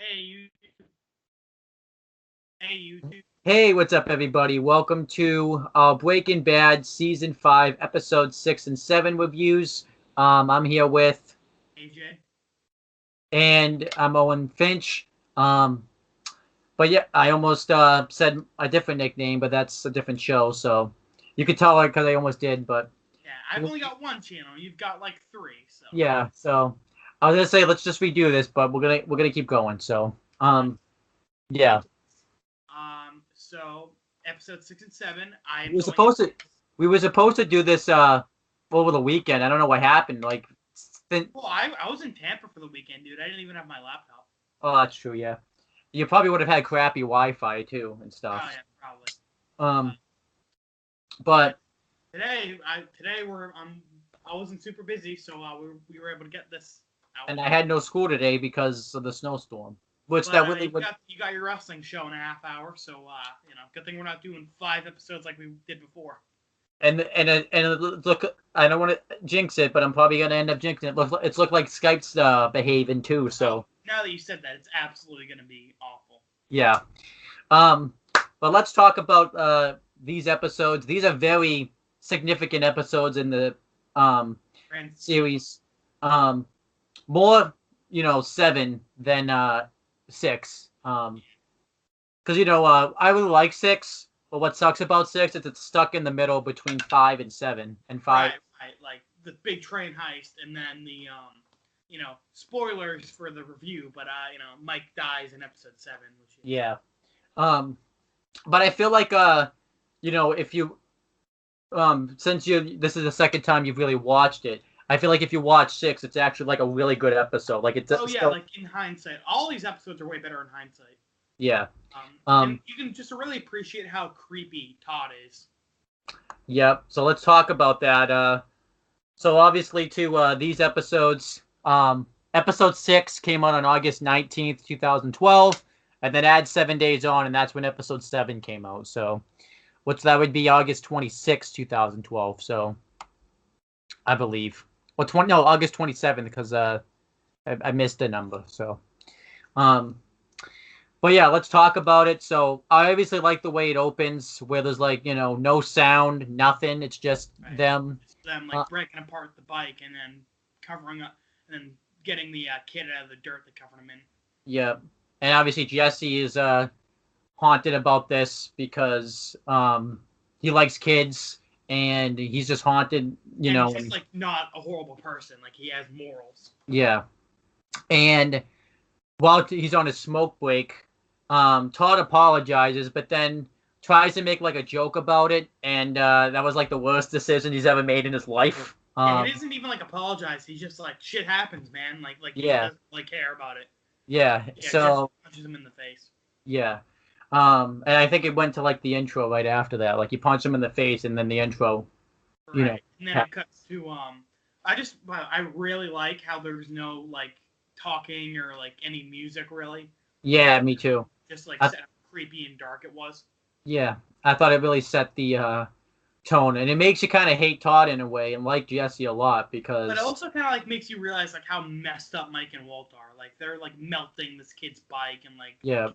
Hey, you. Hey, YouTube. Hey, what's up, everybody? Welcome to Breaking Bad Season 5, Episode 6 and 7 reviews. I'm here with, AJ. and I'm Owen Finch. Um, but yeah, I almost said a different nickname, but that's a different show, so you could tell because I almost did, but Yeah, I've only got one channel. You've got like three, so. yeah, so I was gonna say let's just redo this, but we're gonna keep going, so yeah. So episode 6 and 7. I'm We were going. supposed to we were supposed to do this over the weekend. I don't know what happened. Well, I was in Tampa for the weekend, dude. I didn't even have my laptop. Oh, that's true. Yeah, you probably would have had crappy Wi-Fi too and stuff. Oh yeah, probably. Um, but Today I wasn't super busy, so we were able to get this out. and I had no school today because of the snowstorm, which But that really would. you got your wrestling show in a half hour, so good thing we're not doing 5 episodes like we did before. And look, I don't want to jinx it, but I'm probably gonna end up jinxing it. It's looked like Skype's behaving too. So now that you said that, it's absolutely gonna be awful. yeah. But let's talk about these episodes. These are very significant episodes in the series. More, 7 than 6. Because I really like 6, but what sucks about 6 is it's stuck in the middle between 5 and 7, and 5. Right. Like the big train heist, and then the spoilers for the review, but Mike dies in episode 7. Which is... Yeah. But I feel like if you since this is the second time you've really watched it, I feel like if you watch 6, it's actually like a really good episode. Like it's like in hindsight, all these episodes are way better in hindsight. Yeah. And you can just really appreciate how creepy Todd is. Yep. So let's talk about that. So obviously, these episodes, episode 6 came out on August 19th, 2012, and then add 7 days on, and that's when episode 7 came out. So, that would be August 26th, 2012. So, I believe. Well, August 27th, because I missed the number. So, but yeah, let's talk about it. So I obviously like the way it opens, where there's no sound, nothing. It's just them. It's them breaking apart the bike and then covering up, and then getting the kid out of the dirt that covered him in. Yeah, and obviously Jesse is haunted about this because he likes kids and he's just haunted. He's just not a horrible person. Like he has morals. Yeah, and while he's on his smoke break, Todd apologizes, but then tries to make a joke about it, and that was the worst decision he's ever made in his life. It isn't even apologize. He's just shit happens, man. He doesn't care about it. Yeah. So punches him in the face. Yeah. And I think it went to the intro right after that. He punched him in the face, and then the intro. Right. And then it cuts to I really like how there's no talking or any music really. Yeah, me too. Just set how creepy and dark it was. Yeah, I thought it really set the tone, and it makes you kind of hate Todd in a way and like Jesse a lot because. But it also kind of makes you realize how messed up Mike and Walt are. They're melting this kid's bike and Yeah.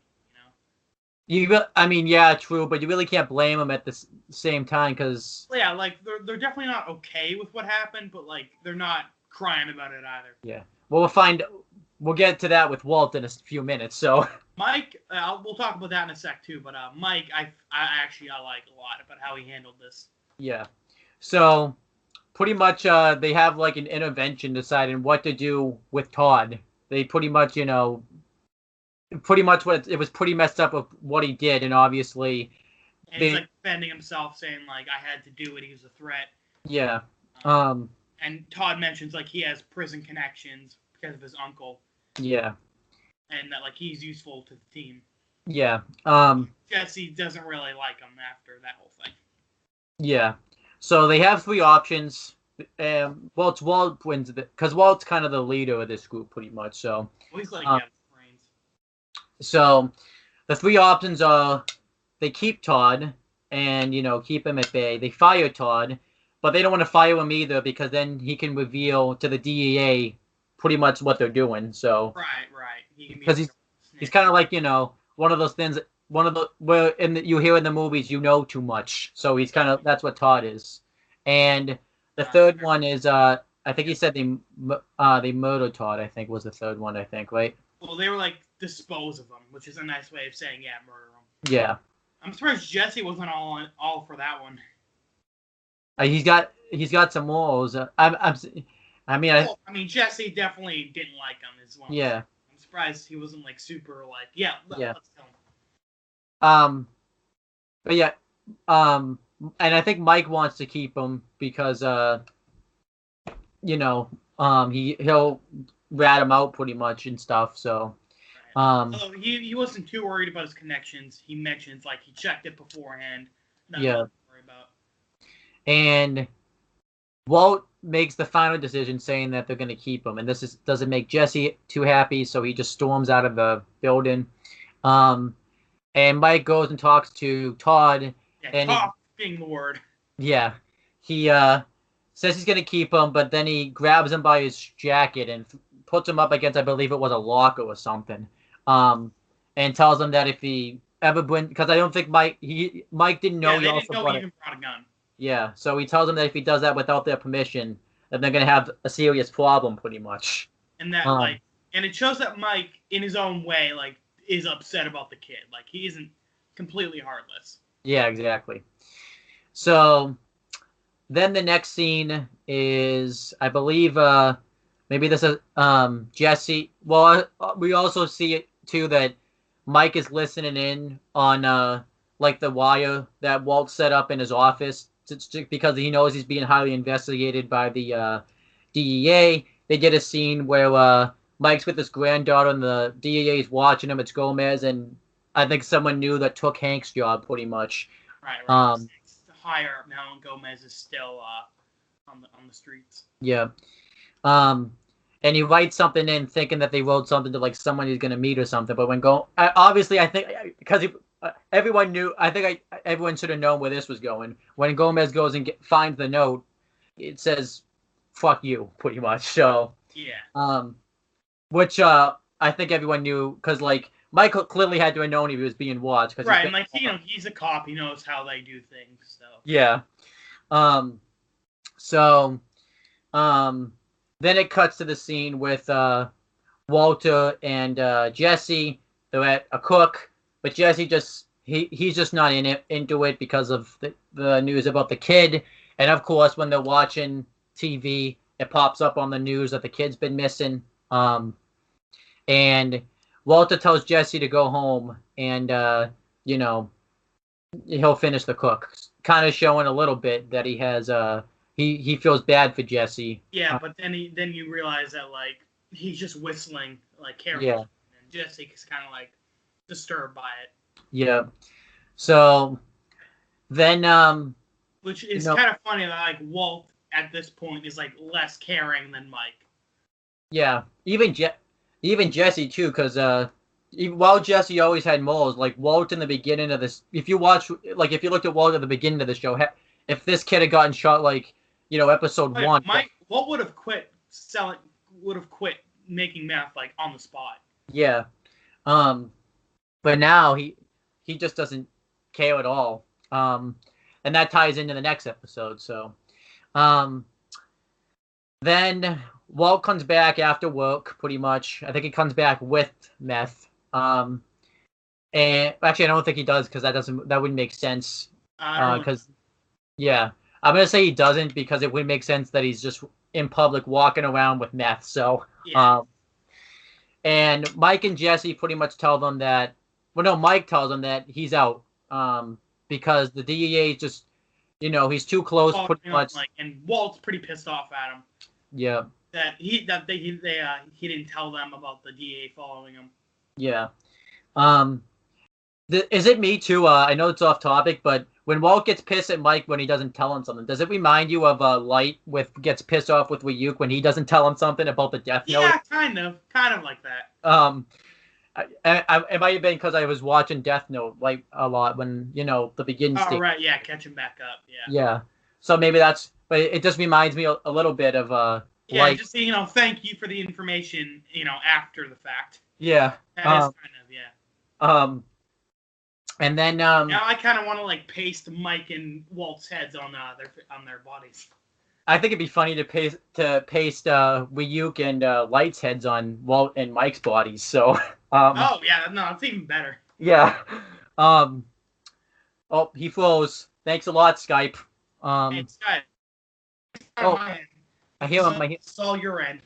Yeah, true, but you really can't blame them at the same time because. Yeah, they're definitely not okay with what happened, but they're not crying about it either. Yeah. Well, we'll get to that with Walt in a few minutes. So Mike, we'll talk about that in a sec too. But Mike, I like a lot about how he handled this. Yeah. So pretty much, they have an intervention deciding what to do with Todd. They pretty much, it was pretty messed up with what he did, and obviously. And he's defending himself, saying I had to do it. He was a threat. Yeah. And Todd mentions he has prison connections because of his uncle. Yeah. And that he's useful to the team. Yeah. Jesse doesn't really like him after that whole thing. Yeah. So they have 3 options. Walt wins because Walt's kind of the leader of this group, pretty much. So. Well, he's brains. So the 3 options are they keep Todd and keep him at bay. They fire Todd, but they don't want to fire him either because then he can reveal to the DEA pretty much what they're doing. So right, because he's He's kind of like, one of those things. One of the where you hear in the movies, too much. So he's kind of that's what Todd is. And the third one is I think he said they murdered Todd. I think was the third one. I think, right? Well, they were like dispose of him, which is a nice way of saying murder him. Yeah. I'm surprised Jesse wasn't all for that one. He's got some morals. I mean, Jesse definitely didn't like him as well. Yeah. I'm surprised he wasn't like super like let's kill him. But yeah, and I think Mike wants to keep him because he'll rat him out pretty much and stuff. So, although he wasn't too worried about his connections. He mentions like he checked it beforehand. Nothing to worry about. And Walt makes the final decision saying that they're going to keep him, and this doesn't make Jesse too happy, so he just storms out of the building. And Mike goes and talks to Todd. Yeah, and talk being the word. Yeah, he says he's going to keep him, but then he grabs him by his jacket and puts him up against, I believe it was a locker or something, and tells him that if he ever because I don't think Mike didn't know he also brought a gun. Yeah, so he tells them that if he does that without their permission, then they're going to have a serious problem, pretty much. And that, and it shows that Mike, in his own way, is upset about the kid. He isn't completely heartless. Yeah, exactly. So, then the next scene is, I believe, maybe this is Jesse. Well, we also see it, too, that Mike is listening in on, the wire that Walt set up in his office. Because he knows he's being highly investigated by the DEA. They did a scene where Mike's with his granddaughter and the DEA is watching him. It's Gomez, and I think someone new that took Hank's job, pretty much. Right. Higher up now, and Gomez is still on the streets. Yeah. And he writes something in thinking that they wrote something to someone he's going to meet or something. But when obviously, I think because everyone knew. I think everyone should have known where this was going. When Gomez goes and finds the note, it says "fuck you," pretty much. So yeah. Which I think everyone knew because Michael clearly had to have known he was being watched. Right, and he's a cop. He knows how they do things. So yeah. So then it cuts to the scene with Walter and Jesse. They're at a cook. But Jesse he's just not into it because of the news about the kid. And of course, when they're watching TV, it pops up on the news that the kid's been missing. And Walter tells Jesse to go home and, he'll finish the cook. Kind of showing a little bit that he has, he feels bad for Jesse. Yeah, but then you realize that, he's just whistling, carefully. Yeah. And Jesse's kind of, disturbed by it. Yeah. So then which is kind of funny that Walt at this point is less caring than Mike. Yeah. Even Jesse too, because while Jesse always had moles, Walt in the beginning of this, if you looked at Walt at the beginning of the show, if this kid had gotten shot episode 1, Walt would have quit making meth on the spot. Yeah. But now he just doesn't care at all. And that ties into the next episode. So then Walt comes back after work, pretty much. I think he comes back with meth. And actually, I don't think he does because that wouldn't make sense. Because I'm gonna say he doesn't because it wouldn't make sense that he's just in public walking around with meth. So and Mike and Jesse pretty much tell them that. Well, no, Mike tells him that he's out because the DEA just, he's too close, pretty much. And Walt's pretty pissed off at him. Yeah. That he didn't tell them about the DEA following him. Yeah. Is it me too? I know it's off topic, but when Walt gets pissed at Mike when he doesn't tell him something, does it remind you of Light gets pissed off with Ryuk when he doesn't tell him something about the Death Note? Yeah, kind of like that. It might have been because I was watching Death Note a lot when the beginning. Oh right, yeah, catching back up, yeah. Yeah, so maybe but it just reminds me a little bit of Yeah, like, just thank you for the information, after the fact. yeah. That is kind of, yeah. And then Now I kind of want to like paste Mike and Walt's heads on their bodies. I think it'd be funny to paste Wiyuk and Light's heads on Walt and Mike's bodies. So oh yeah, no, it's even better. Yeah. Oh, he froze. Thanks a lot, Skype. Hey, Skype. Oh, I hear him. It's all your end.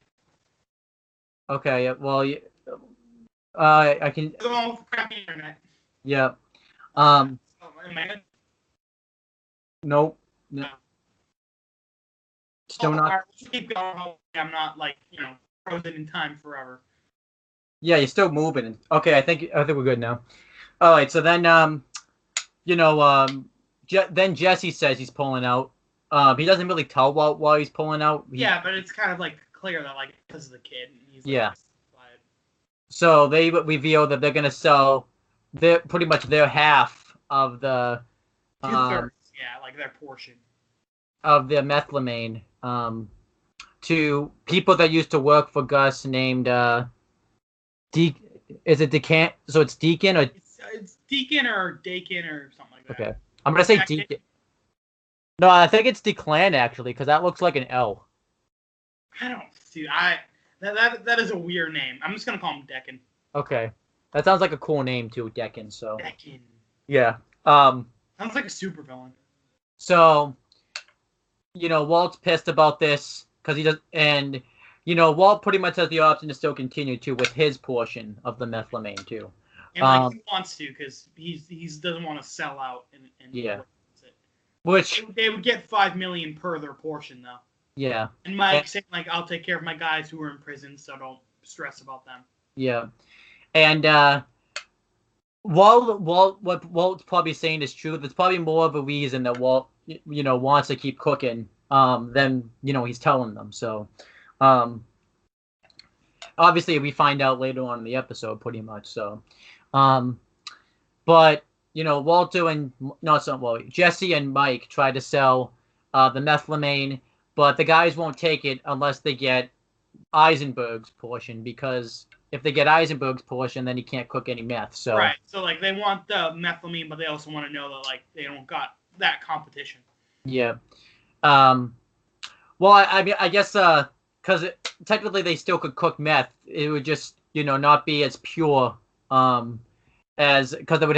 Okay. Well, I can. The one with crappy internet. Yeah. Nope. No. Still not. Right, let's keep going. I'm not frozen in time forever. Yeah, you're still moving. Okay, I think we're good now. All right. So then, then Jesse says he's pulling out. He doesn't really tell Walt why he's pulling out. Yeah, but it's kind of like clear that because of the kid. He's So they reveal that they're gonna sell pretty much their half of the 2/3, their portion of the methylamine to people that used to work for Gus named is it Deacon? So it's Deacon or it's Deacon or Dakin or something like that. Okay, I'm gonna say Deacon. No, I think it's Declan actually, because that looks like an L. I don't see. That is a weird name. I'm just gonna call him Deccan. Okay, that sounds like a cool name too, Deccan. So Deccan. Yeah. Sounds like a supervillain. So, Walt's pissed about this because he does, and Walt pretty much has the option to still continue to with his portion of the methylamine too. And he wants to because he doesn't want to sell out. And yeah. Which they would get $5 million per their portion though. Yeah. And Mike saying I'll take care of my guys who are in prison, so don't stress about them. Yeah. And what Walt's probably saying is true. There's probably more of a reason that Walt wants to keep cooking than he's telling them. So obviously we find out later on in the episode pretty much. So but Jesse and Mike try to sell the methylamine, but the guys won't take it unless they get Heisenberg's portion, because if they get Heisenberg's portion, then he can't cook any meth. So right. So they want the methylamine, but they also want to know that they don't got that competition. Yeah. Well, I mean, I guess because technically they still could cook meth. It would just not be as pure as because they would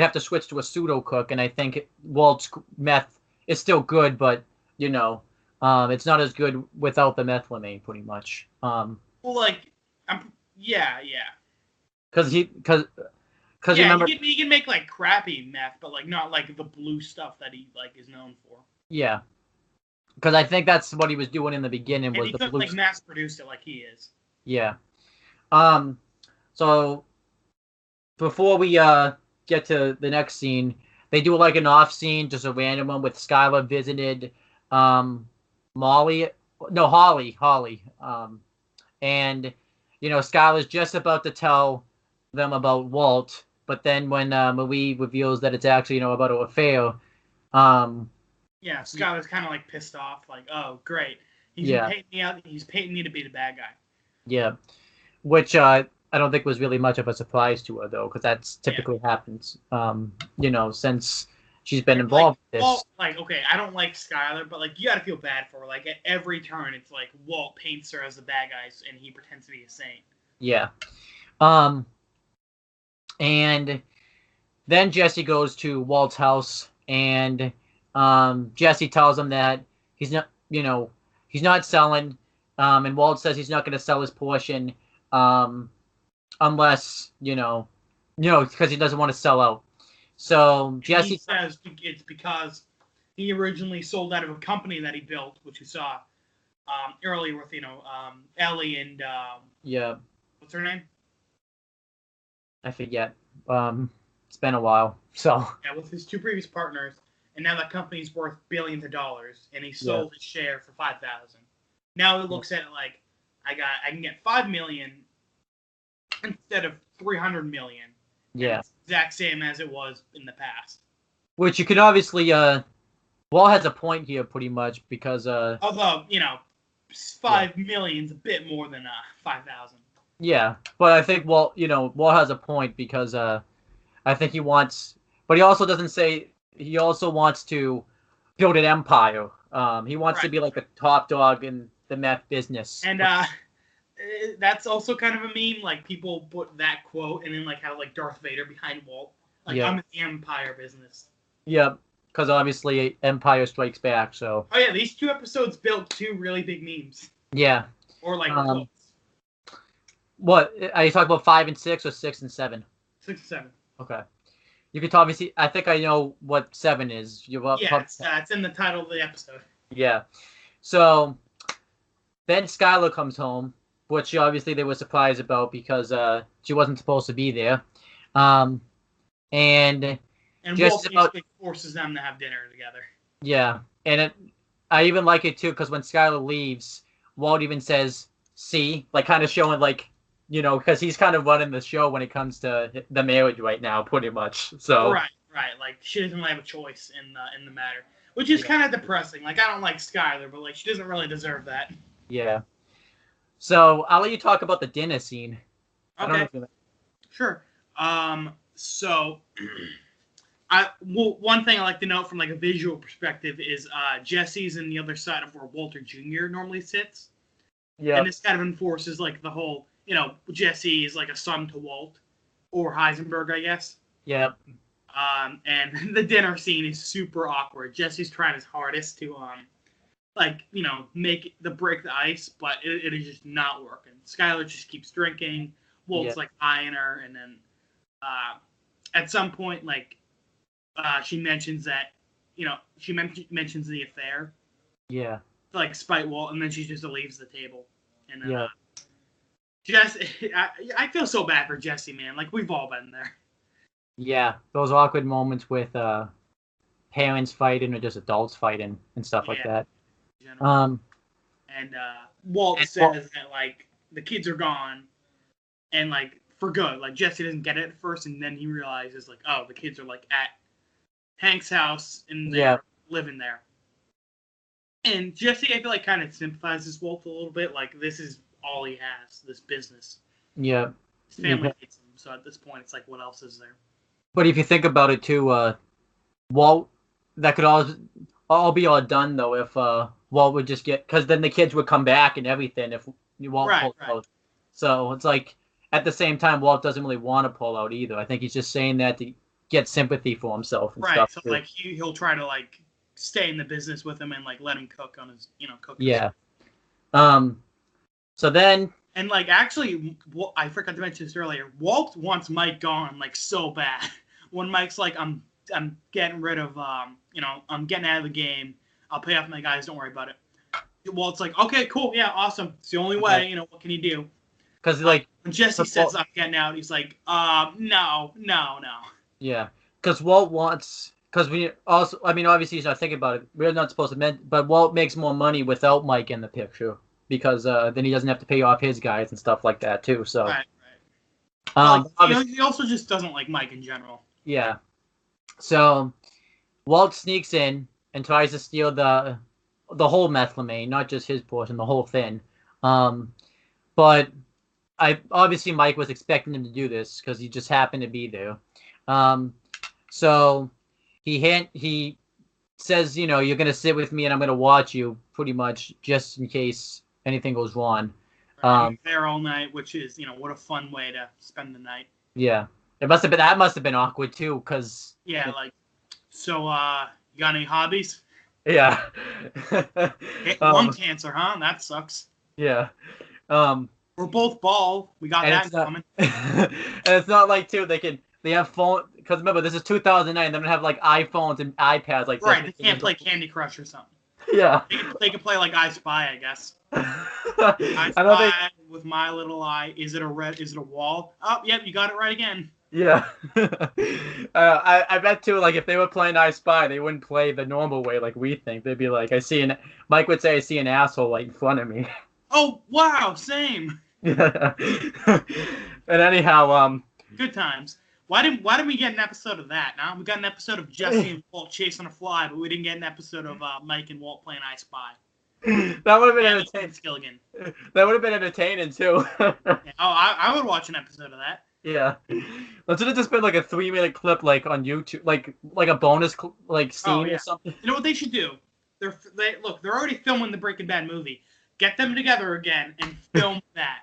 have to switch to a pseudo cook, and I think Walt's meth is still good, but it's not as good without the methylamine, pretty much. Yeah. Because remember he can make crappy meth, but not the blue stuff that he is known for. Yeah, because I think that's what he was doing in the beginning. Was he the blue mass produce it like he is. Yeah. So before we get to the next scene, they do an off scene, just a random one with Skyler visited Holly. And Skyler's just about to tell them about Walt, but then when Marie reveals that it's actually about an affair, Skyler's kind of pissed off, oh great, he's painting me out, he's painting me to be the bad guy. Yeah, which I don't think was really much of a surprise to her though, because that's typically happens, since she's been involved with this. Walt, okay, I don't like Skyler, but you gotta feel bad for her. At every turn, it's Walt paints her as the bad guys, and he pretends to be a saint. Yeah. And then Jesse goes to Walt's house, and Jesse tells him that he's not selling, and Walt says he's not going to sell his portion, unless because he doesn't want to sell out. So Jesse says it's because he originally sold out of a company that he built, which you saw earlier with Ellie and what's her name? I forget. It's been a while. So yeah, with his two previous partners, and now that company's worth billions of dollars, and he sold his share for $5,000. Now he looks at it I can get $5 million instead of $300 million. Yeah, it's exact same as it was in the past. Which you can obviously Walt has a point here, pretty much, because although 5 million's a bit more than 5,000. Yeah, but I think Walt has a point because I think he wants, but he also doesn't say he also wants to build an empire. He wants to be like the top dog in the meth business. And that's also kind of a meme. Like people put that quote and then like have like Darth Vader behind Walt. Like I'm in the empire business. Yeah, because obviously Empire Strikes Back. So. Oh yeah, these 2 episodes built 2 really big memes. Yeah. Or like quotes. What are you talking about? 5 and 6 or 6 and 7? 6 and 7. Okay. You could obviously. I think I know what 7 is. It's in the title of the episode. Yeah. So then Skyler comes home, which obviously they were surprised about because she wasn't supposed to be there. And Walt basically forces them to have dinner together. Yeah, and I even like it too because when Skyler leaves, Walt even says, "See," like kind of showing like. Because he's kind of running the show when it comes to the marriage right now, pretty much. So right. Like she doesn't really have a choice in the matter, which is kind of depressing. Like I don't like Skyler, but like she doesn't really deserve that. Yeah. So I'll let you talk about the dinner scene. Okay. Sure. So, one thing I like to note from like a visual perspective is Jesse's in the other side of where Walter Jr. normally sits. Yeah. And this kind of enforces like the whole. Jesse is like a son to Walt, or Heisenberg, I guess. Yep. And the dinner scene is super awkward. Jesse's trying his hardest to, break the ice, but it is just not working. Skyler just keeps drinking. Walt's like eyeing her, and then at some point, she mentions that, she mentions the affair. Yeah. To, like spite Walt, and then she just leaves the table, and then. Jesse, I feel so bad for Jesse, man. Like, we've all been there. Yeah, those awkward moments with parents fighting or just adults fighting and stuff like that. And Walt says that, like, the kids are gone and, like, for good. Like, Jesse doesn't get it at first, and then he realizes, like, oh, the kids are, like, at Hank's house and they're living there. And Jesse, I feel like, kind of sympathizes Walt a little bit. Like, this is all he has, this business. Yeah. His family hates him, so at this point, it's like, what else is there? But if you think about it, too, Walt, that could all be all done, though, if Walt would just get... Because then the kids would come back and everything if Walt pulled out. So it's like, at the same time, Walt doesn't really want to pull out either. I think he's just saying that to get sympathy for himself and stuff. So, like, he'll try to, like, stay in the business with him and, like, let him cook on his, cook. Yeah. So then... And, like, actually, I forgot to mention this earlier. Walt wants Mike gone, like, so bad. When Mike's like, I'm getting rid of, I'm getting out of the game. I'll pay off my guys. Don't worry about it. Walt's like, okay, cool. Yeah, awesome. It's the only way. What can you do? Because, like... When Jesse says I'm getting out, he's like, no. Yeah. Because Walt wants... Because we also... I mean, obviously, he's not thinking about it. We're not supposed to... But Walt makes more money without Mike in the picture. Because then he doesn't have to pay off his guys and stuff like that too. So, he also just doesn't like Mike in general. Yeah. So, Walt sneaks in and tries to steal the whole methylamine, not just his portion, the whole thing. But obviously Mike was expecting him to do this because he just happened to be there. So he says, you're gonna sit with me and I'm gonna watch you, pretty much, just in case anything goes wrong. There all night, which is, what a fun way to spend the night. Yeah, that must have been awkward too, cause so you got any hobbies? Yeah. Lung cancer, huh? That sucks. Yeah. We're both bald. We got that in common. And it's not like too they have phone, because remember this is 2009. They don't have like iPhones and iPads like right. They can't play Candy Crush or something. Yeah. They can play like I Spy, I guess. I Spy with my little eye. Is it a wall? Oh, yep, you got it right again. Yeah. I bet too, like if they were playing I Spy, they wouldn't play the normal way like we think. They'd be like, Mike would say, I see an asshole like in front of me. Oh, wow, same. Yeah. And anyhow, good times. Why didn't we get an episode of that? Now we got an episode of Jesse and Walt chasing a fly, but we didn't get an episode of Mike and Walt playing I Spy. That would have been entertaining. Skilligan. That would have been entertaining too. Yeah. Oh, I would watch an episode of that. Yeah. Let's have just been like a 3-minute clip, like on YouTube, like a bonus scene or something. You know what they should do? They're already filming the Breaking Bad movie. Get them together again and film that.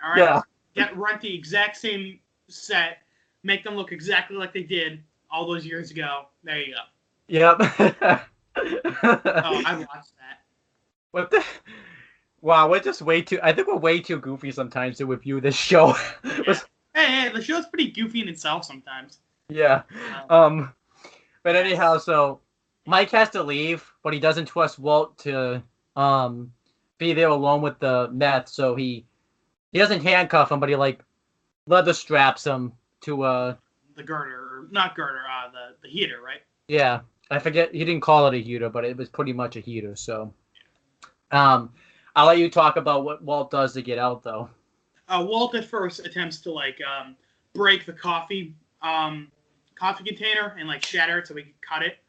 All right. Yeah. Rent the exact same set. Make them look exactly like they did all those years ago. There you go. Yep. Oh, I watched that. What the? Wow, we're just way too. I think we're way too goofy sometimes to review this show. Yeah. Hey, the show's pretty goofy in itself sometimes. Yeah. But anyhow, so Mike has to leave, but he doesn't trust Walt to be there alone with the meth, so he doesn't handcuff him, but he leather straps him to the girder, or not girder, the heater, right? Yeah. I forget, he didn't call it a heater, but it was pretty much a heater, so I'll let you talk about what Walt does to get out, though. Walt at first attempts to break the coffee container and shatter it so he can cut it,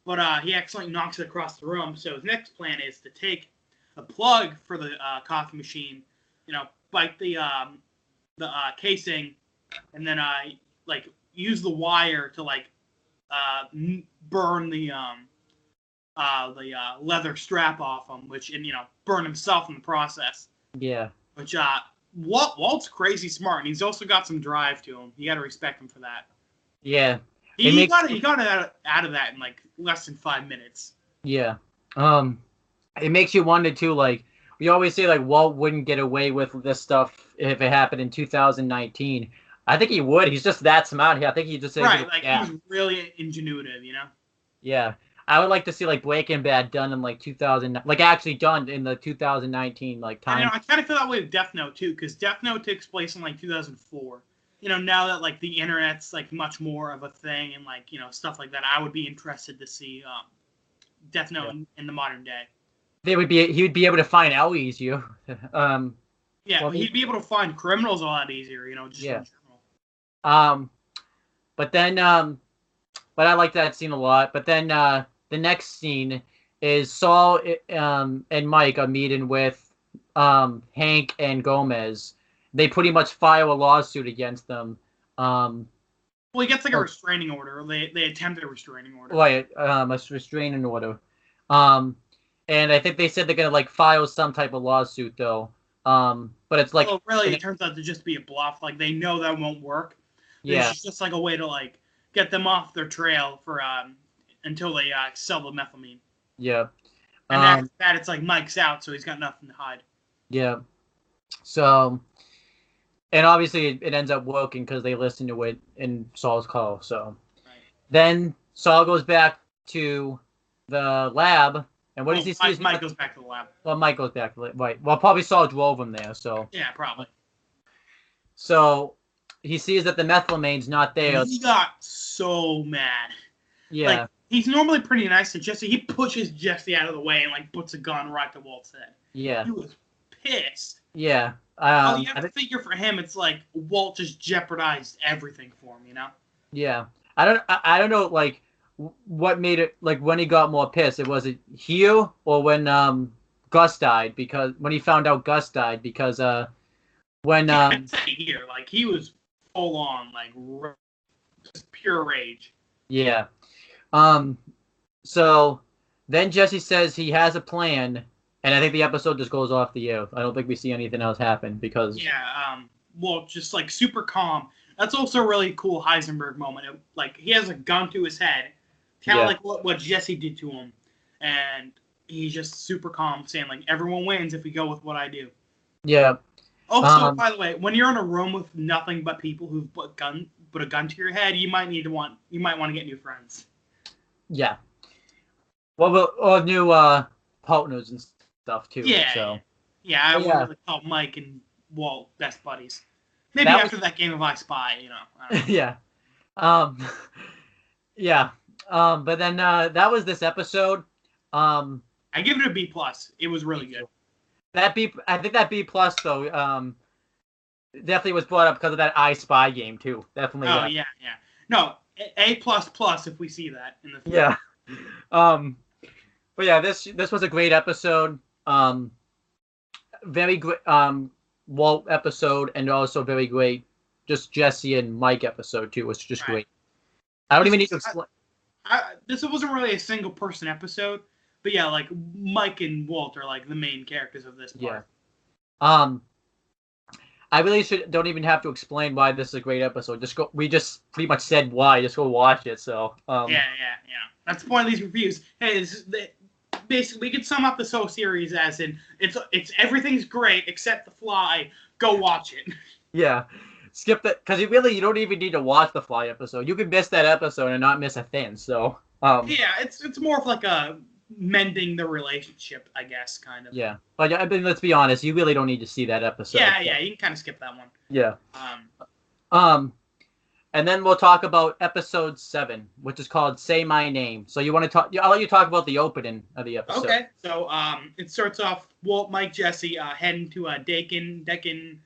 but he accidentally knocks it across the room. So his next plan is to take a plug for the coffee machine, bite the casing, and then use the wire to burn the leather strap off him, and burn himself in the process. Yeah. Which Walt's crazy smart, and he's also got some drive to him. You got to respect him for that. Yeah. He got it out of that in less than 5 minutes. Yeah. It makes you wonder too. We always say Walt wouldn't get away with this stuff if it happened in 2019. I think he would. He's just that smart. I think he just right. He's really ingenuitive, Yeah. I would like to see Breaking Bad done in 2000, actually done in the 2019 time. I kind of feel that way with Death Note too, because Death Note takes place in 2004. Now that the internet's much more of a thing and stuff like that, I would be interested to see Death Note in the modern day. He would be able to find out easier. He'd be able to find criminals a lot easier. Just in general. But then but I like that scene a lot. But then the next scene is Saul and Mike are meeting with Hank and Gomez. They pretty much file a lawsuit against them. Well, he gets a restraining order. They attempt a restraining order. Right, a restraining order. And I think they said they're gonna file some type of lawsuit though. But it's well, really, it turns out to just be a bluff. They know that won't work. Yeah. It's just a way to get them off their trail for until they sell the methylamine. Yeah. And after that, it's Mike's out, so he's got nothing to hide. Yeah. So, and obviously it ends up working because they listen to it in Saul's call. So, Then Saul goes back to the lab, and what does he see? Mike goes back to the lab. Well, Mike goes back to the lab, right? Well, probably Saul drove him there. So. Yeah, probably. So. He sees that the methylamine's not there. He got so mad. Yeah. He's normally pretty nice to Jesse. He pushes Jesse out of the way and puts a gun right to Walt's head. Yeah. He was pissed. Yeah. You have to figure for him, it's Walt just jeopardized everything for him, Yeah. I don't know what made it when he got more pissed. Was it here or when Gus died? Because when he found out Gus died, because when I'd say here, he was full on just pure rage. Yeah. So then Jesse says he has a plan, and I think the episode just goes off the air. I don't think we see anything else happen because Walt just super calm. That's also a really cool Heisenberg moment. He has a gun to his head, kind of what Jesse did to him, and he's just super calm, saying everyone wins if we go with what I do. Yeah. Also, by the way, when you're in a room with nothing but people who've put a gun to your head, you might want to get new friends. Yeah. Well, or new partners and stuff too. Yeah. So. Yeah, I would really call Mike and Walt best buddies. Maybe after that game of I Spy, I don't know. Yeah. Yeah. But then that was this episode. I give it a B+. It was really good. I think that B+ though, definitely was brought up because of that I Spy game too. Definitely. Oh yeah. No, A++ if we see that in the film. Yeah. But yeah, this was a great episode. Very great Walt episode, and also very great just Jesse and Mike episode too. Was just great. I don't even need to explain. This wasn't really a single person episode, but yeah, like Mike and Walt are like the main characters of this part. Yeah. I really don't even have to explain why this is a great episode. We just pretty much said why. Just go watch it. So. Yeah. That's the point of these reviews. Hey, basically we could sum up this whole series as in it's everything's great except The Fly. Go watch it. Yeah. Skip that, because you don't even need to watch the Fly episode. You could miss that episode and not miss a thing. So. Yeah, it's more of like a mending the relationship, I guess, kind of. Yeah, but I mean, let's be honest. You really don't need to see that episode. Yeah, you can kind of skip that one. Yeah. And then we'll talk about episode 7, which is called "Say My Name." So you want to talk? I'll let you talk about the opening of the episode. Okay. So it starts off Walt, Mike, Jesse heading to Deccan.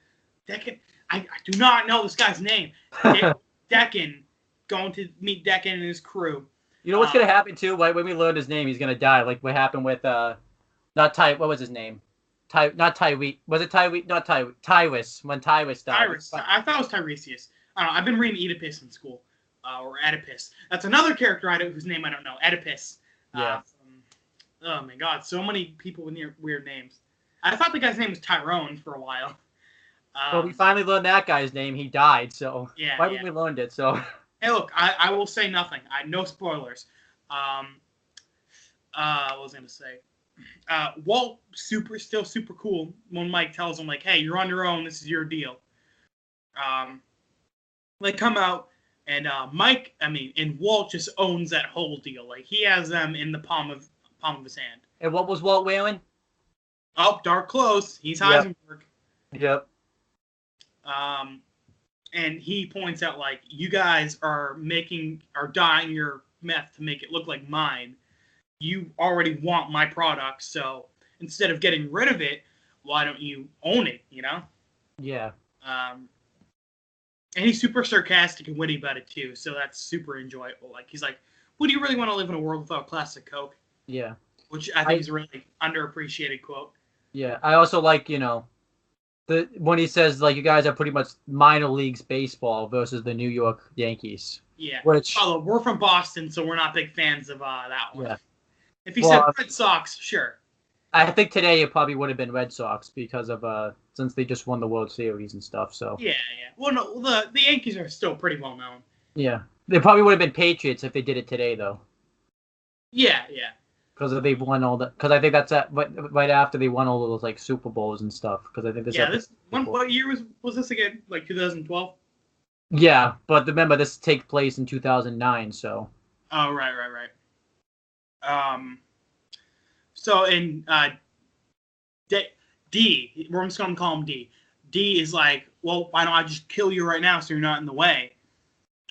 I do not know this guy's name. Deccan, going to meet Deccan and his crew. You know what's gonna happen too? When we learn his name, he's gonna die. Like what happened with not Ty. What was his name? Not Tyree. Was it Tyree? Not Tyree. Tyrus. When Tyrus died. Tyrus. I thought it was Tiresias. I don't know. I've been reading Oedipus in school, or Oedipus. That's another character whose name I don't know. Oedipus. Yeah. Oh my God, so many people with weird names. I thought the guy's name was Tyrone for a while. Well, we finally learned that guy's name. He died. So yeah. Why would we learned it? So. Hey, look, I will say nothing. No spoilers. What was I gonna say? Walt still super cool when Mike tells him like, "Hey, you're on your own. This is your deal." They come out and and Walt just owns that whole deal. Like he has them in the palm of his hand. And what was Walt wearing? Oh, dark clothes. He's Heisenberg. Yep. And he points out like, you guys are dyeing your meth to make it look like mine. You already want my product, so instead of getting rid of it, why don't you own it, you know? Yeah. And he's super sarcastic and witty about it too, so that's super enjoyable. Like he's like, would you really want to live in a world without classic Coke? Yeah. Which I think is a really underappreciated quote. Yeah. I also like, when he says like you guys are pretty much minor leagues baseball versus the New York Yankees. Yeah. Which we're from Boston, so we're not big fans of that one. Yeah. If he said Red Sox, sure. I think today it probably would have been Red Sox because of since they just won the World Series and stuff. So. Yeah. Well, no, the Yankees are still pretty well known. Yeah. They probably would have been Patriots if they did it today, though. Yeah. Because they've won all that. Because I think that's right after they won all those like Super Bowls and stuff. Because I think this. Yeah. What year was this again? Like 2012. Yeah, but remember this takes place in 2009. So. Oh right. So in D, we're just gonna call him D. D is like, well, why don't I just kill you right now so you're not in the way?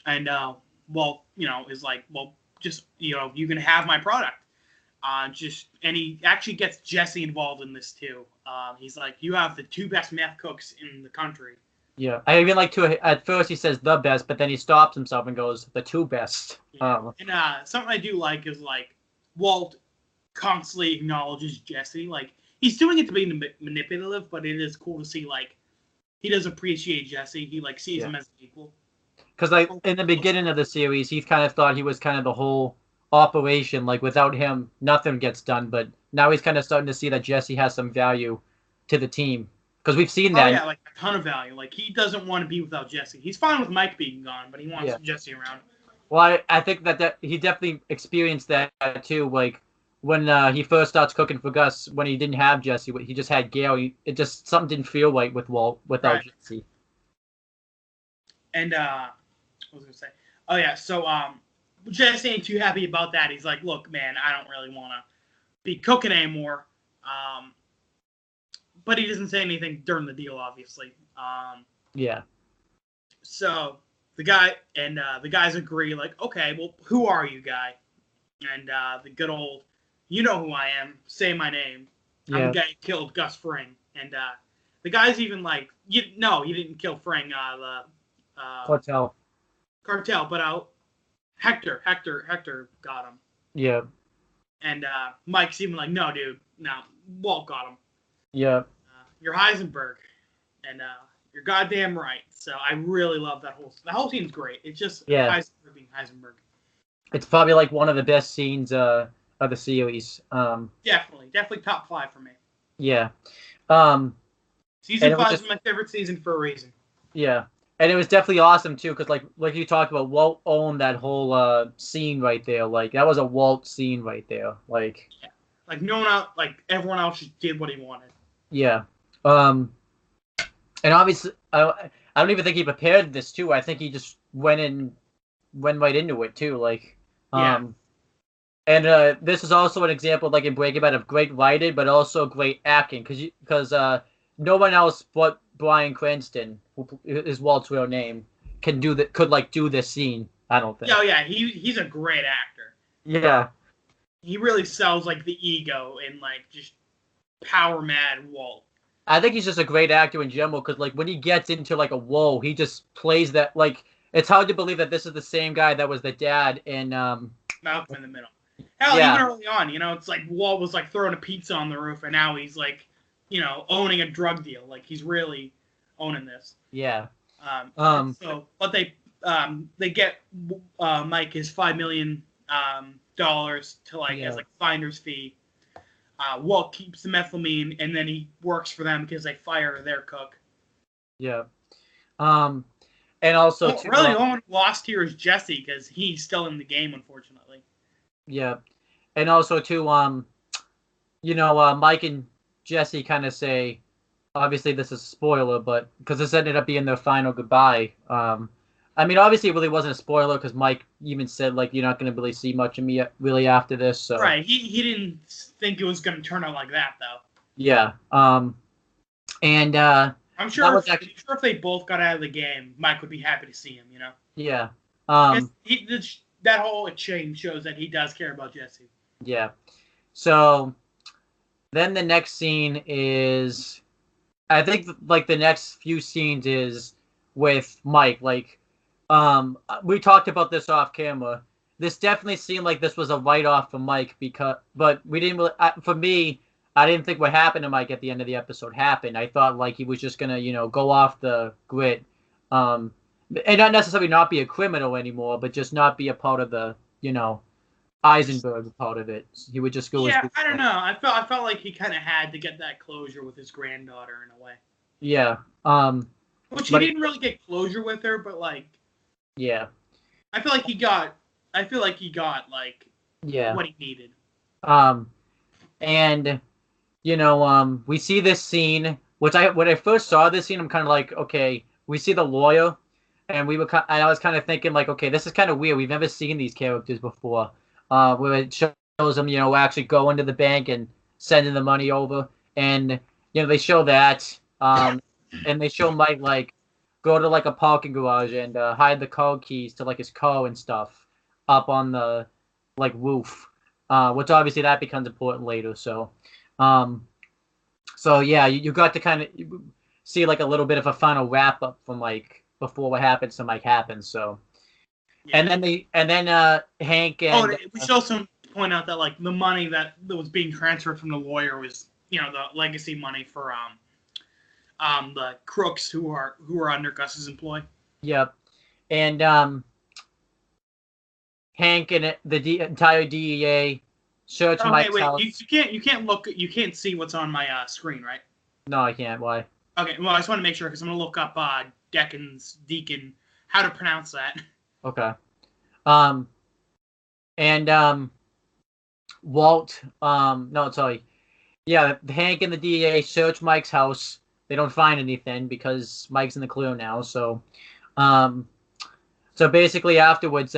And is like, well, just you can have my product. And he actually gets Jesse involved in this too. He's like, you have the 2 best meth cooks in the country. Yeah, I even like to. At first he says the best, but then he stops himself and goes the 2 best. Yeah. And something I do like is like Walt constantly acknowledges Jesse. Like he's doing it to be manipulative, but it is cool to see like he does appreciate Jesse. He like sees him as an equal. Because like in the beginning of the series, he kind of thought he was kind of the whole operation. Like without him, nothing gets done. But now he's kind of starting to see that Jesse has some value to the team. Because we've seen that. Oh yeah, like a ton of value. Like he doesn't want to be without Jesse. He's fine with Mike being gone, but he wants Jesse around. Well, I think that he definitely experienced that too. Like when he first starts cooking for Gus, when he didn't have Jesse, he just had Gail. Something didn't feel right with Walt without Jesse. And what was I gonna say? Oh yeah, so Jesse ain't too happy about that. He's like, look, man, I don't really want to be cooking anymore. But he doesn't say anything during the deal, obviously. Yeah. So the guys agree, like, okay, well, who are you, guy? And the good old, you know who I am. Say my name. I'm the guy who killed Gus Fring. And the guy's even like, you didn't kill Fring. Cartel, but Hector got him. Yeah. And Mike's even like, no, dude, no, Walt got him. Yeah. You're Heisenberg, and you're goddamn right. So I really love that whole scene's great. It's just Heisenberg being Heisenberg. It's probably like one of the best scenes of the series. Definitely top 5 for me. Yeah. Season 5 is my favorite season for a reason. Yeah. And it was definitely awesome too, because like you talked about, Walt owned that whole scene right there. Like that was a Walt scene right there. Like no one else, like everyone else just did what he wanted. Yeah. And obviously, I don't even think he prepared this too. I think he just went right into it too. Like, And this is also an example, like in Breaking Bad, of great writing, but also great acting, because no one else but Bryan Cranston, who is Walt's real name, could do this scene. I don't think. Oh yeah, he's a great actor. Yeah. He really sells like the ego and like just power mad Walt. I think he's just a great actor in general, because like when he gets into like a whoa, he just plays that. Like it's hard to believe that this is the same guy that was the dad in Malcolm in the Middle. Hell, even early on, it's like Walt was like throwing a pizza on the roof, and now he's like, owning a drug deal. Like he's really owning this. Yeah. But they get Mike his $5 million dollars to as like finder's fee. Walt keeps the methylamine, and then he works for them because they fire their cook. Yeah. And also, really, the one lost here is Jesse, because he's still in the game, unfortunately. Yeah, and also too, Mike and Jesse kind of say, obviously this is a spoiler, but because this ended up being their final goodbye. I mean, obviously it really wasn't a spoiler, because Mike even said like, you're not going to really see much of me really after this. So right, he didn't think it was going to turn out like that though. Yeah. And I'm sure if they both got out of the game, Mike would be happy to see him. Yeah. That whole exchange shows that he does care about Jesse. Yeah. So then the next scene is, I think like the next few scenes is with Mike. Like, we talked about this off camera. This definitely seemed like this was a write-off for Mike, but we didn't really, for me, I didn't think what happened to Mike at the end of the episode happened. I thought like he was just gonna, go off the grid. And not necessarily not be a criminal anymore, but just not be a part of the, Heisenberg part of it. He would just go. Yeah, I don't know. I felt like he kind of had to get that closure with his granddaughter in a way. Yeah. Which he didn't really get closure with her, but like. Yeah. I feel like he got like. Yeah. What he needed. And, we see this scene, when I first saw this scene, I'm kind of like, okay, we see the lawyer. And I was kind of thinking, like, okay, this is kind of weird. We've never seen these characters before. Where it shows them, actually going to the bank and sending the money over. And, they show that. And they show Mike, like, go to, like, a parking garage and hide the car keys to, like, his car and stuff up on the, like, roof. Which obviously that becomes important later. So, yeah, you got to kind of see, like, a little bit of a final wrap-up from, like, before what happens to Mike happens. So, yeah. And then Hank and we should also point out that like the money that was being transferred from the lawyer was the legacy money for the crooks who are under Gus's employ. Yep. And Hank and the entire DEA search Mike's house. You can't see what's on my screen, right? No, I can't. Why? Okay, well, I just want to make sure, because I'm going to look up Deacon, how to pronounce that. Okay. And Walt, no, sorry. Yeah, Hank and the DEA search Mike's house. They don't find anything because Mike's in the clear now. So basically afterwards,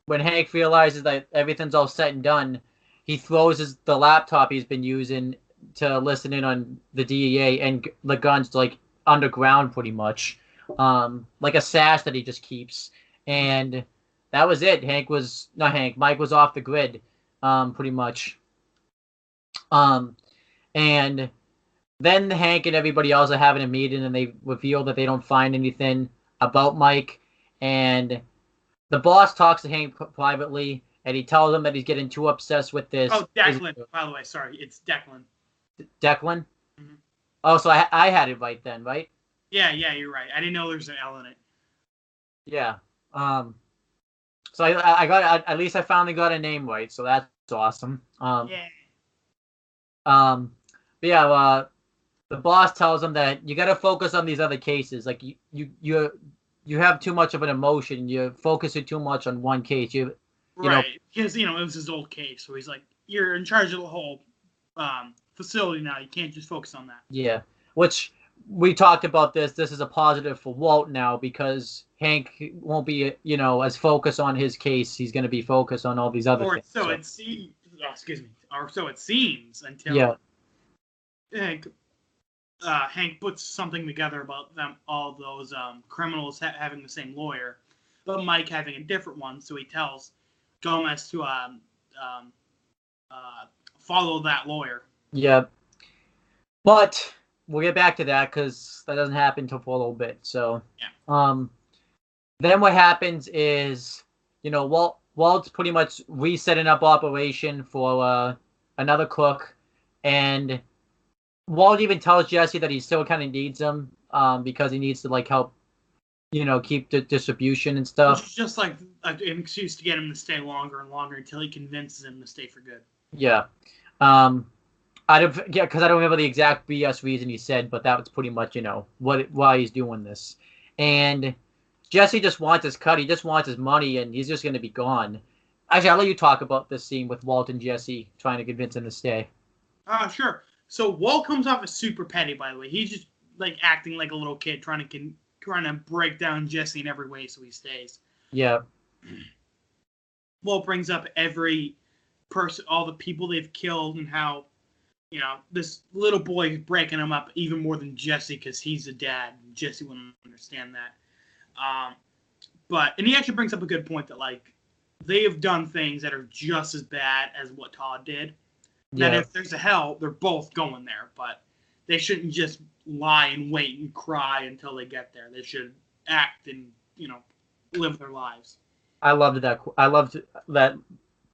when Hank realizes that everything's all set and done, he throws the laptop he's been using to listen in on the DEA and the guns like underground pretty much, like a sash that he just keeps. And that was it. Mike was off the grid, pretty much. And then Hank and everybody else are having a meeting, and they reveal that they don't find anything about Mike. And the boss talks to Hank privately, and he tells him that he's getting too obsessed with this. Oh, Declan, by the way. Sorry, it's Declan. Declan? Mm-hmm. Oh, so I had it right then, right? Yeah, you're right. I didn't know there's an L in it. Yeah. So I got at least I finally got a name right, so that's awesome. Yeah. But yeah, the boss tells him that you got to focus on these other cases. Like you have too much of an emotion. You're focusing too much on one case. Right, because it was his old case, so he's like, you're in charge of the whole facility now. You can't just focus on that. Yeah, which we talked about this. This is a positive for Walt now because Hank won't be, as focused on his case. He's going to be focused on all these other things. So it seems. Oh, excuse me. Or so it seems until Hank puts something together about all those criminals having the same lawyer, but Mike having a different one. So he tells Gomez to follow that lawyer. Yeah, but we'll get back to that because that doesn't happen until for a little bit. So, then what happens is, Walt's pretty much resetting up operation for another crook, and Walt even tells Jesse that he still kind of needs him because he needs to help, keep the distribution and stuff. Which is just like an excuse to get him to stay longer and longer until he convinces him to stay for good. Yeah. Because I don't remember the exact BS reason he said, but that was pretty much, why he's doing this. And Jesse just wants his cut. He just wants his money, and he's just going to be gone. Actually, I'll let you talk about this scene with Walt and Jesse trying to convince him to stay. Sure. So Walt comes off as super petty, by the way. He's just acting like a little kid, trying to break down Jesse in every way so he stays. Yeah. Walt brings up every person, all the people they've killed, and how this little boy is breaking him up even more than Jesse because he's a dad. And Jesse wouldn't understand that. And he actually brings up a good point that they have done things that are just as bad as what Todd did. Yeah. That if there's a hell, they're both going there, but they shouldn't just lie and wait and cry until they get there. They should act and live their lives. I loved that. I loved that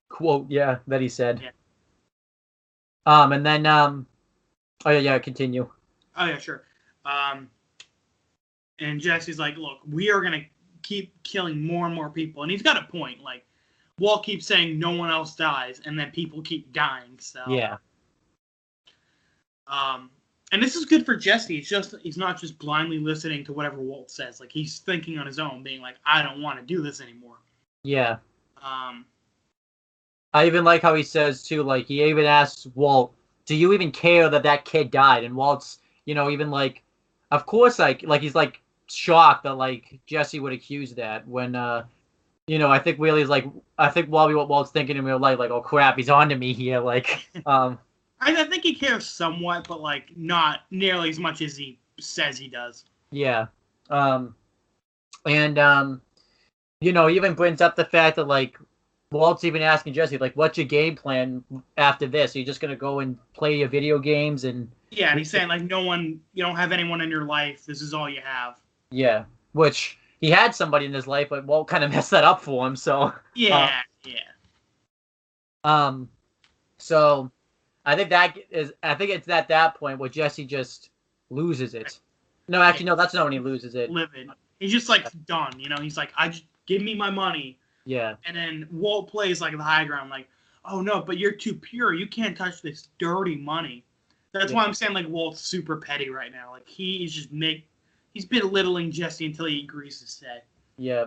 quote. Yeah, that he said. Yeah. And then oh yeah, continue. Oh yeah, sure. And Jesse's like, look, we are gonna keep killing more and more people, and he's got a point. Walt keeps saying no one else dies, and then people keep dying. So yeah. And this is good for Jesse. He's not just blindly listening to whatever Walt says. He's thinking on his own, being like, I don't want to do this anymore. Yeah. I even like how he says too. He even asks Walt, "Do you even care that kid died?" And Walt's, even of course, he's shocked that Jesse would accuse that when I think Willie's I think what Walt's thinking in real life, oh crap, he's on to me here, I think he cares somewhat, but not nearly as much as he says he does. Yeah. And he even brings up the fact that Walt's even asking Jesse, what's your game plan after this? Are you just gonna go and play your video games and? Yeah, and he's saying you don't have anyone in your life. This is all you have. Yeah, which he had somebody in his life, but Walt kind of messed that up for him. So. Yeah. So, I think it's at that point where Jesse just loses it. No, actually, no, that's not when he loses it. Livid. He's just done. He's I just give me my money. Yeah. And then Walt plays the high ground, oh no, but you're too pure. You can't touch this dirty money. That's why I'm saying Walt's super petty right now. He's belittling Jesse until he agrees to stay. Yeah.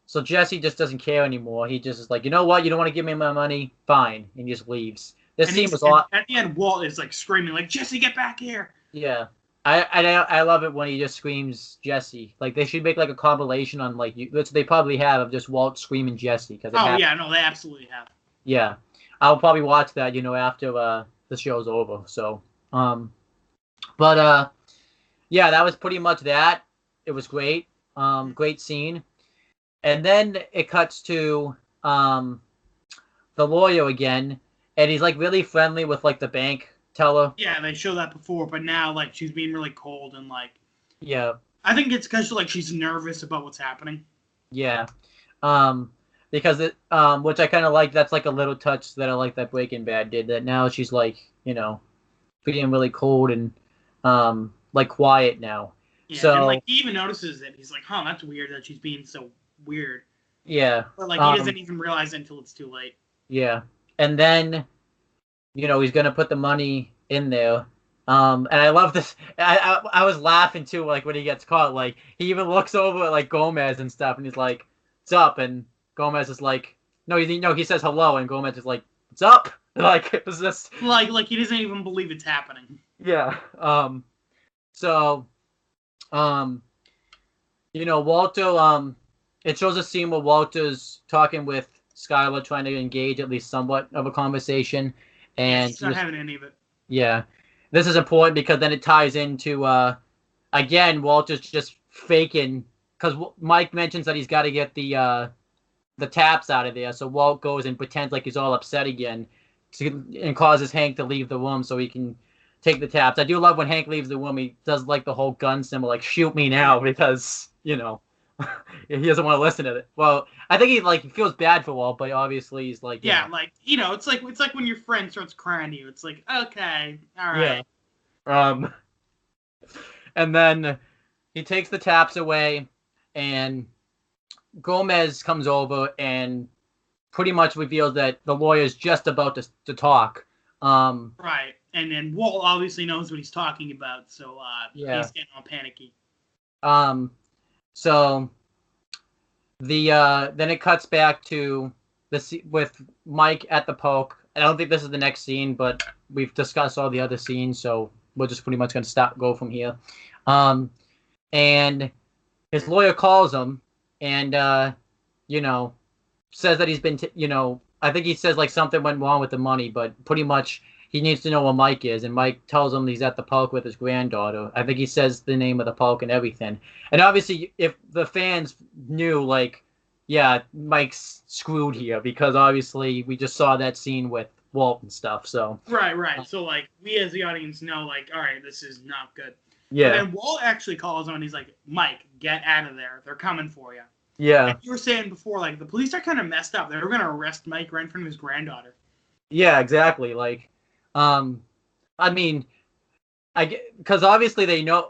So Jesse just doesn't care anymore. He just is you know what? You don't want to give me my money? Fine. And he just leaves. This scene was awesome. At the end, Walt is screaming Jesse, get back here. Yeah. I love it when he just screams Jesse. They should make a compilation on which they probably have of just Walt screaming Jesse. Yeah, no, they absolutely have. Yeah. I'll probably watch that, after the show's over. So, but yeah, that was pretty much that. It was great. Great scene. And then it cuts to the lawyer again, and he's really friendly with the bank teller. Yeah, they show that before, but now she's being really cold and yeah. I think it's because she's nervous about what's happening. Yeah. But because it which I kind of like. That's like a little touch that I like that Breaking Bad did. That now she's like being really cold and like quiet now. Yeah, so and like he even notices it. He's like, "Huh, that's weird that she's being so weird." yeah, But like he doesn't even realize it until it's too late. Yeah, and then he's gonna put the money in there. And I love this. I was laughing too, like when he gets caught. Like he even looks over at like Gomez and stuff, and he's like, "What's up?" And Gomez is like, "No, he says hello," and Gomez is like, "What's up?" Like is this like he doesn't even believe it's happening. Yeah. So, Walter. It shows a scene where Walter's talking with Skyler, trying to engage at least somewhat of a conversation, and he's not having any of it. Yeah, this is important because then it ties into again Walter's just faking because Mike mentions that he's got to get the taps out of there, so Walt goes and pretends like he's all upset again, and causes Hank to leave the room so he can take the taps. I do love when Hank leaves the room. He does like the whole gun symbol, like shoot me now, because he doesn't want to listen to it. Well, I think he feels bad for Walt, but obviously he's like it's like when your friend starts crying to you. It's like, okay, all right. Yeah. And then he takes the taps away, and Gomez comes over and pretty much reveals that the lawyer's just about to talk. Right, and then Walt obviously knows what he's talking about, so he's getting all panicky. So then it cuts back to with Mike at the poke. I don't think this is the next scene, but we've discussed all the other scenes, so we're just pretty much going to go from here. And his lawyer calls him and says that he's been I think he says like something went wrong with the money, but pretty much he needs to know where Mike is, and Mike tells him he's at the park with his granddaughter. I think he says the name of the park and everything. And obviously, if the fans knew, like, yeah, Mike's screwed here, because obviously we just saw that scene with Walt and stuff. So right. So like we as the audience know, like, all right, this is not good. Yeah. And Walt actually calls him and he's like, Mike, get out of there. They're coming for you. Yeah. And you were saying before, like, the police are kind of messed up. They were going to arrest Mike right in front of his granddaughter. Yeah, exactly. Like, I mean, because obviously they know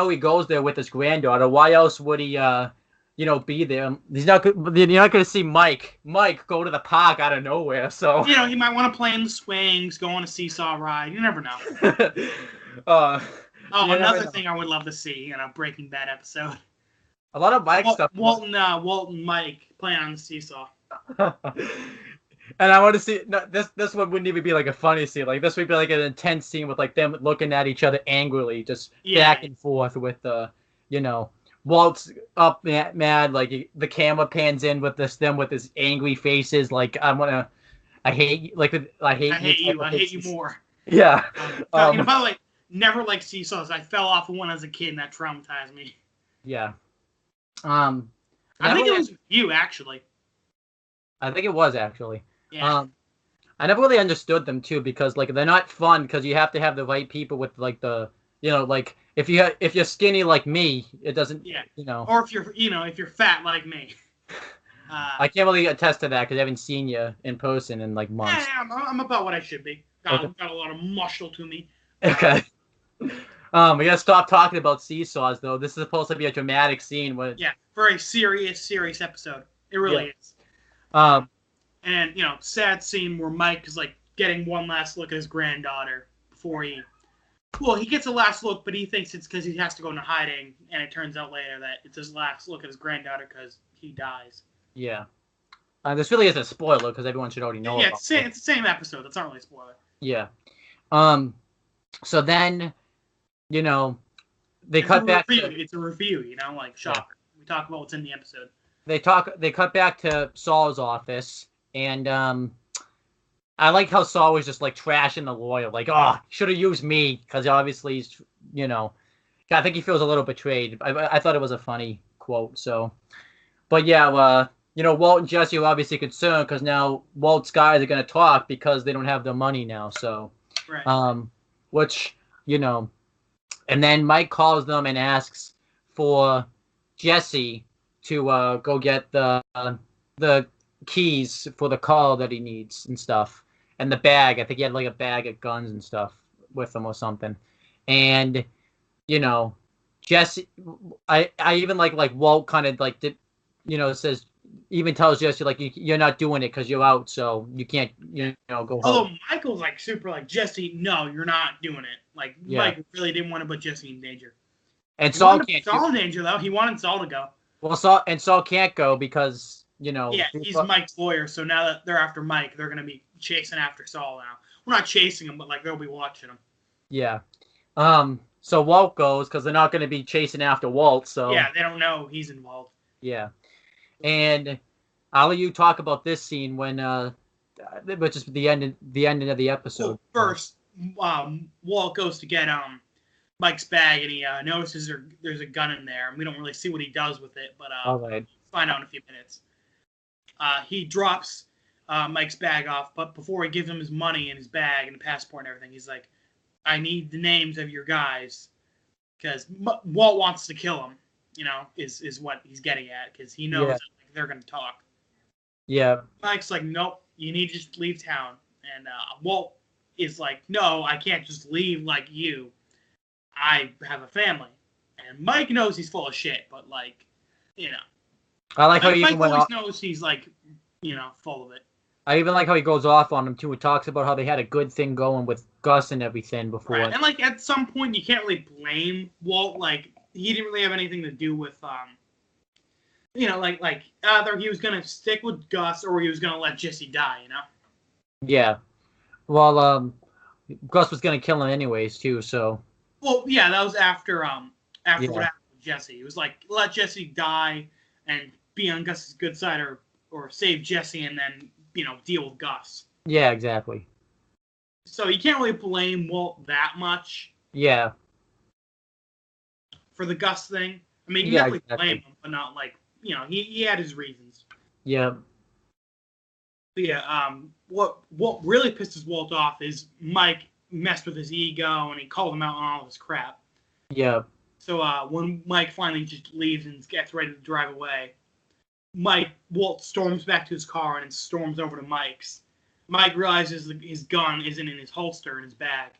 he goes there with his granddaughter. Why else would he, be there? You're not going to see Mike go to the park out of nowhere. So he might want to play in the swings, go on a seesaw ride. You never know. Another thing I would love to see in a Breaking Bad episode. A lot of Mike stuff. Walt and Mike playing on the seesaw. And I want to see this one wouldn't even be like a funny scene. Like this would be like an intense scene with like them looking at each other angrily, just back and forth with Walt's up mad, like the camera pans in with them with his angry faces, like I hate you, like I hate you more. Yeah. By the way, never liked seesaws. I fell off of one as a kid and that traumatized me. Yeah. I think it was you actually. I think it was actually. Yeah. I never really understood them too, because like they're not fun, because you have to have the right people with like the like if you're skinny like me, it doesn't. Yeah. Or if you're fat like me. I can't really attest to that because I haven't seen you in person in like months. Yeah, I'm about what I should be. Got a lot of muscle to me. Okay. We gotta stop talking about seesaws though. This is supposed to be a dramatic scene. Very serious episode. It really is. And sad scene where Mike is like getting one last look at his granddaughter before he gets a last look, but he thinks it's because he has to go into hiding, and it turns out later that it's his last look at his granddaughter because he dies. Yeah. This really isn't a spoiler because everyone should already know. Yeah, it's the same episode. That's not really a spoiler. Yeah. So then, they cut back. It's a review, like shocker. Yeah. We talk about what's in the episode. They cut back to Saul's office, and I like how Saul was just like trashing the lawyer, like, oh, should have used me, because obviously he's, I think he feels a little betrayed. I thought it was a funny quote. So, but yeah, Walt and Jesse are obviously concerned because now Walt's guys are going to talk because they don't have the money now. So, right. Which, and then Mike calls them and asks for Jesse to go get the the keys for the car that he needs and stuff, and the bag. I think he had like a bag of guns and stuff with him or something. And Jesse, I even like Walt kind of like did, says, even tells Jesse like you're not doing it because you're out, so you can't go home. Although Michael's like super like, Jesse, no, you're not doing it. Like Mike really didn't want to put Jesse in danger. And Saul can't. Saul in danger though. He wanted Saul to go. Well, Saul can't go because Yeah, he's Mike's lawyer. So now that they're after Mike, they're gonna be chasing after Saul now. We're not chasing him, but like they'll be watching him. Yeah. So Walt goes because they're not going to be chasing after Walt. So yeah, they don't know he's involved. Yeah, and I'll let you talk about this scene when which is the ending of the episode. Well, first, Walt goes to get Mike's bag, and he notices there's a gun in there, and we don't really see what he does with it, but all right. Find out in a few minutes. He drops Mike's bag off, but before he gives him his money and his bag and the passport and everything, he's like, I need the names of your guys, because Walt wants to kill him, is what he's getting at, because he knows that, they're going to talk. Yeah. Mike's like, nope, you need to just leave town. And Walt is like, no, I can't just leave like you. I have a family. And Mike knows he's full of shit, but like, I like how he Mike even went always off. knows he's like, full of it. I even like how he goes off on him too. He talks about how they had a good thing going with Gus and everything before. Right. And like at some point, you can't really blame Walt. Like he didn't really have anything to do with, like either he was gonna stick with Gus or he was gonna let Jesse die. Yeah. Well, Gus was gonna kill him anyways too. So. Well, yeah, that was after what happened with Jesse. It was like let Jesse die and be on Gus's good side, or save Jesse and then deal with Gus. Yeah, exactly. So you can't really blame Walt that much. Yeah. For the Gus thing. I mean, you can definitely blame him, but not like, he had his reasons. Yeah. But yeah, what really pisses Walt off is Mike messed with his ego and he called him out on all this crap. Yeah. So when Mike finally just leaves and gets ready to drive away, Walt storms back to his car and storms over to Mike's. Mike realizes his gun isn't in his holster in his bag,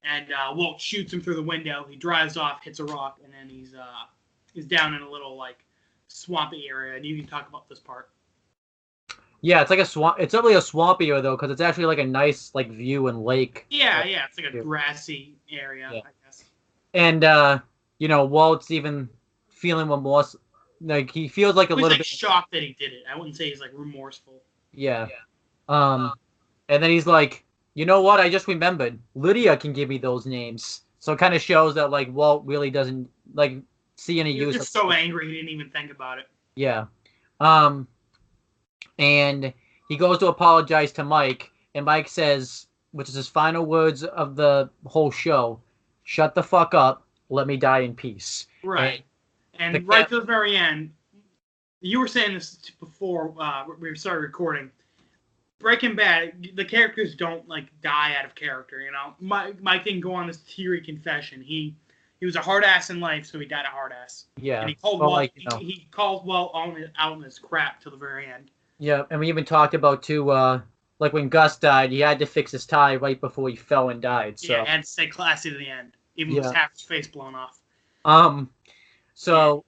and Walt shoots him through the window. He drives off, hits a rock, and then he's down in a little like swampy area. And you can talk about this part. Yeah, it's like a swamp. It's not really a swampy area though, because it's actually like a nice like view and lake. Yeah, it's like a grassy area, I guess. And Walt's even feeling remorse. Like he feels like a little bit shocked that he did it. I wouldn't say he's like remorseful. Yeah. And then he's like, you know what? I just remembered. Lydia can give me those names. So it kind of shows that like Walt really doesn't like see any use. He's just so angry he didn't even think about it. Yeah. And he goes to apologize to Mike, and Mike says, which is his final words of the whole show, "Shut the fuck up. Let me die in peace." Right. And right to the very end, you were saying this before we started recording. Breaking Bad, the characters don't like die out of character. Mike didn't go on this teary confession. He was a hard ass in life, so he died a hard ass. Yeah. And he called Walt. He called Walt out on his crap till the very end. Yeah, and we even talked about too, like when Gus died, he had to fix his tie right before he fell and died. So. Yeah, and stay classy to the end, even with half his face blown off. So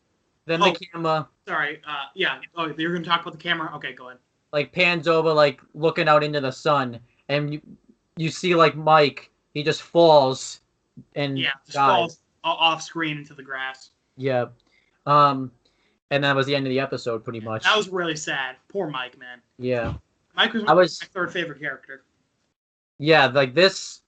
then the camera. Sorry. Yeah. Oh, you're gonna talk about the camera? Okay, go ahead. Like pans over, like looking out into the sun, and you see like Mike. He just falls and just falls off screen into the grass. Yeah. And that was the end of the episode, pretty much. That was really sad. Poor Mike, man. Yeah. Mike was my third favorite character. Yeah, like this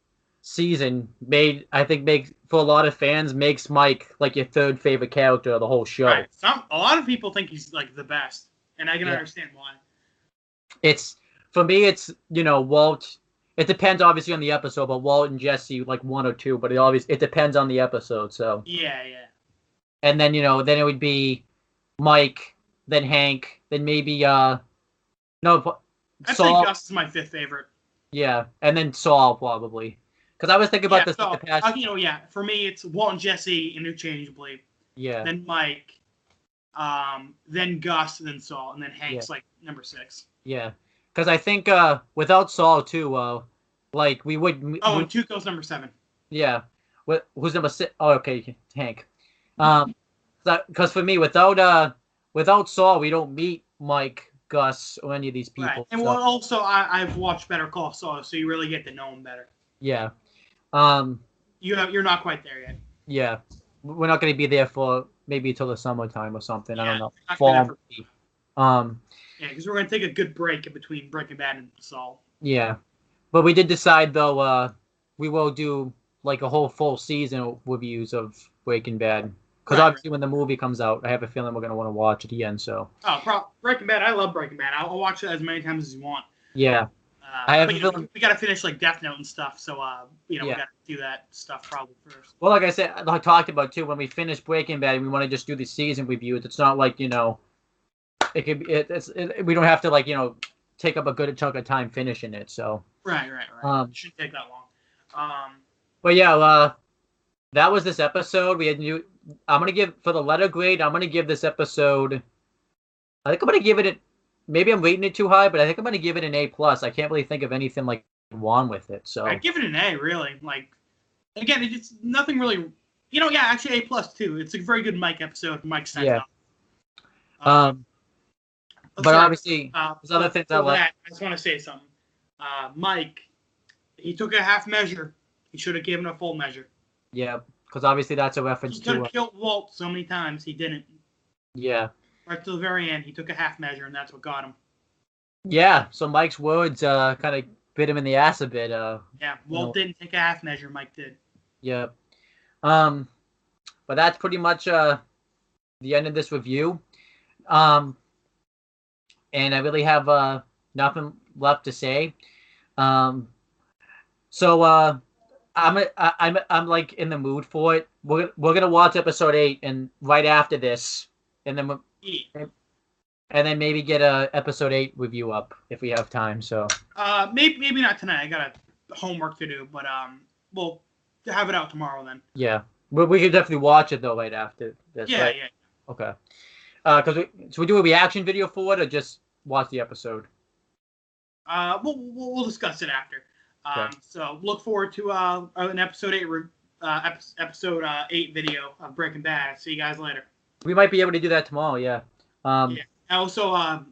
season makes for a lot of fans makes Mike like your third favorite character of the whole show. Right. A lot of people think he's like the best, and I can understand why. For me, it's Walt. It depends obviously on the episode, but Walt and Jesse like one or two, but it depends on the episode. So yeah. And then then it would be Mike, then Hank, then maybe I'd Saul. say Gus is my fifth favorite. Yeah, and then Saul probably. Because I was thinking about this in the past. For me it's Walt and Jesse interchangeably. Yeah. Then Mike, then Gus, then Saul, and then Hank's like number 6. Yeah, because I think without Saul too, like we would. And Tuco's number 7. Yeah, who's number 6? Oh, okay, Hank. Because for me, without Saul, we don't meet Mike, Gus, or any of these people. Right. And well, also I've watched Better Call Saul, so you really get to know him better. Yeah. You're not quite there yet. Yeah, we're not going to be there for maybe until the summertime or something. Yeah, I don't know. Fall. Yeah, because we're going to take a good break in between Breaking Bad and Saul. Yeah, but we did decide though we will do like a whole full season reviews of Breaking Bad. Because obviously when the movie comes out, I have a feeling we're going to want to watch it again. So. Breaking Bad. I love Breaking Bad. I'll watch it as many times as you want. Yeah. I have a feeling we got to finish like Death Note and stuff. So we got to do that stuff probably first. Well, like I said, I talked about too. When we finish Breaking Bad, we want to just do the season reviews. It's not like it could. We don't have to take up a good chunk of time finishing it. So. Right. It shouldn't take that long. But yeah, that was this episode. We had I'm gonna give for the letter grade. I'm gonna give this episode. I think I'm gonna give it. Maybe I'm rating it too high, but I think I'm gonna give it an A+. I can't really think of anything like wrong with it. So I'd give it an A. Really, like again, it's nothing really. Actually A+ too. It's a very good Mike episode. Mike sent yeah. Up. But obviously, there's other things I like. I just want to say something. Mike, he took a half measure. He should have given a full measure. Yeah, because obviously that's a reference to. He could have killed Walt so many times. He didn't. Yeah. Right to the very end, he took a half measure, and that's what got him. Yeah, so Mike's words kind of bit him in the ass a bit. Yeah, Walt didn't take a half measure. Mike did. Yeah. But that's pretty much the end of this review. And I really have nothing left to say. So I'm like in the mood for it. We're gonna watch episode 8, and right after this, and then maybe get a episode 8 review up if we have time. So maybe not tonight. I got a homework to do, but we'll have it out tomorrow then. Yeah, we could definitely watch it though right after this. Yeah, right? yeah. Okay. Because we do a reaction video for it, or just watch the episode? We'll discuss it after. Okay. So look forward to an episode 8 video of Breaking Bad. See you guys later. We might be able to do that tomorrow. Yeah. Yeah. Also,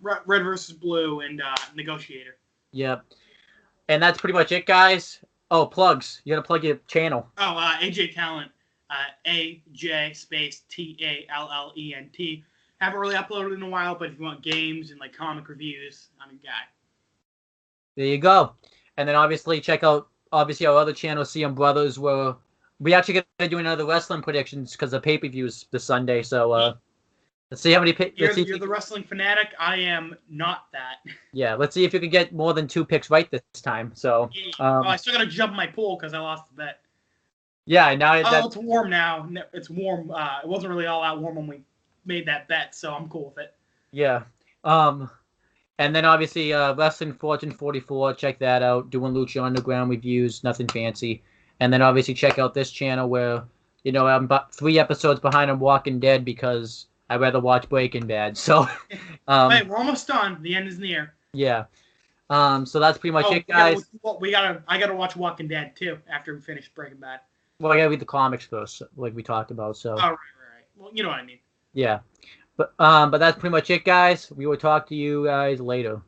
Red versus Blue and Negotiator. Yep. And that's pretty much it, guys. Oh, plugs. You gotta plug your channel. Oh, AJ Talent. AJ space TALLENT. Haven't really uploaded in a while, but if you want games and like comic reviews, I'm a guy. There you go. And then obviously check out our other channel, CM Brothers, where we actually gonna do another wrestling predictions because the pay-per-views this Sunday. So let's see how many. You're the wrestling fanatic. I am not that. Yeah, let's see if you can get more than 2 picks right this time. So I still gotta jump my pool because I lost the bet. Yeah, now it's warm now. It's warm. It wasn't really all that warm when we made that bet, so I'm cool with it. Yeah. And then obviously Wrestling Fortune 44, check that out. Doing Lucha Underground reviews, nothing fancy. And then obviously check out this channel where, I'm about 3 episodes behind on Walking Dead because I'd rather watch Breaking Bad. So hey, we're almost done. The end is near. Yeah. So that's pretty much it, guys. I gotta watch Walking Dead too after we finish Breaking Bad. Well, I gotta read the comics first, like we talked about. So. Oh, right. Well, you know what I mean. Yeah. But that's pretty much it, guys. We will talk to you guys later.